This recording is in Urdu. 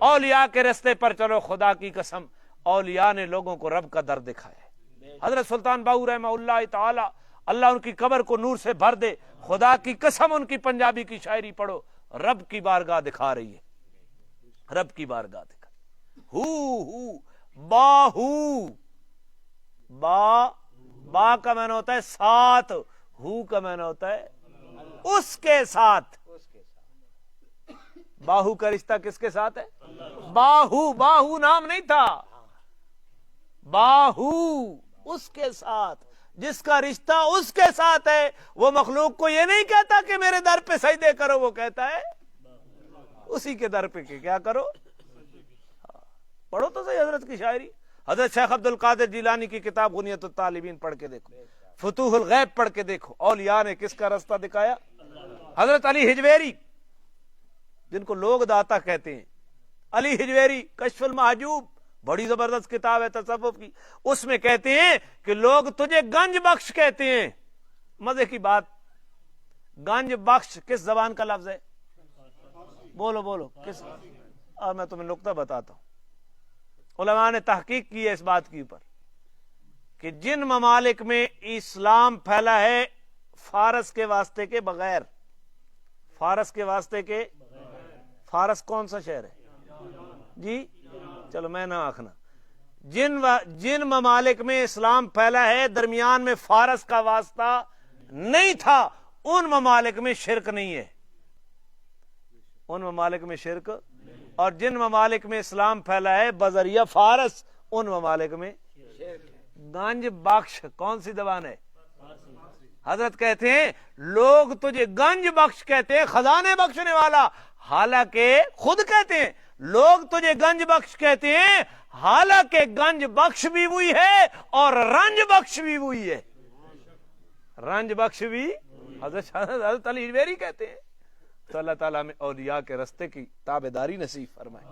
اولیاء کے رستے پر چلو، خدا کی قسم اولیاء نے لوگوں کو رب کا در دکھایا ہے۔ حضرت سلطان باہو رحمہ اللہ تعالی، اللہ ان کی قبر کو نور سے بھر دے، خدا کی قسم ان کی پنجابی کی شاعری پڑھو، رب کی بارگاہ دکھا رہی ہے، رب کی بارگاہ دکھا۔ ہو باہو، با کا معنی ہوتا ہے ساتھ، ہو کا معنی ہوتا ہے اس کے ساتھ۔ باہو کا رشتہ کس کے ساتھ ہے؟ باہو نام نہیں تھا، باہو اس کے ساتھ، جس کا رشتہ اس کے ساتھ ہے۔ وہ مخلوق کو یہ نہیں کہتا کہ میرے در پہ سجدے کرو، وہ کہتا ہے اسی کے در پہ کہ کیا کرو، پڑھو تو صحیح حضرت کی شاعری۔ حضرت شیخ عبد القادر جیلانی کی کتاب غنیت الطالبین پڑھ کے دیکھو، فتوح الغیب پڑھ کے دیکھو، اولیاء نے کس کا رستہ دکھایا۔ حضرت علی حجویری، جن کو لوگ داتا کہتے ہیں، علی حجویری کشف المحجوب، بڑی زبردست کتاب ہے تصوف کی، اس میں کہتے ہیں کہ لوگ تجھے گنج بخش کہتے ہیں۔ مزے کی بات، گنج بخش کس زبان کا لفظ ہے؟ بولو کس؟ اور میں تمہیں نقطہ بتاتا ہوں، علماء نے تحقیق کی ہے اس بات کے اوپر کہ جن ممالک میں اسلام پھیلا ہے فارس کے واسطے کے بغیر، فارس کے واسطے کے، فارس کون سا شہر ہے جی؟ چلو میں نہ آخنا، جن ممالک میں اسلام پھیلا ہے درمیان میں فارس کا واسطہ نہیں تھا، ان ممالک میں شرک نہیں ہے، ان ممالک میں شرک، اور جن ممالک میں اسلام پھیلا ہے بذریعہ فارس، ان ممالک میں گنج بخش کون سی زبان ہے؟ حضرت کہتے ہیں لوگ تجھے گنج بخش کہتے ہیں، خزانے بخشنے والا، حالانکہ خود کہتے ہیں لوگ تجھے گنج بخش کہتے ہیں، حالانکہ گنج بخش بھی وہی ہے اور رنج بخش بھی وہی ہے، رنج بخش بھی حضرت علی حجویری کہتے ہیں۔ تو اللہ تعالیٰ میں اولیاء کے رستے کی تابعداری نصیب فرمائے۔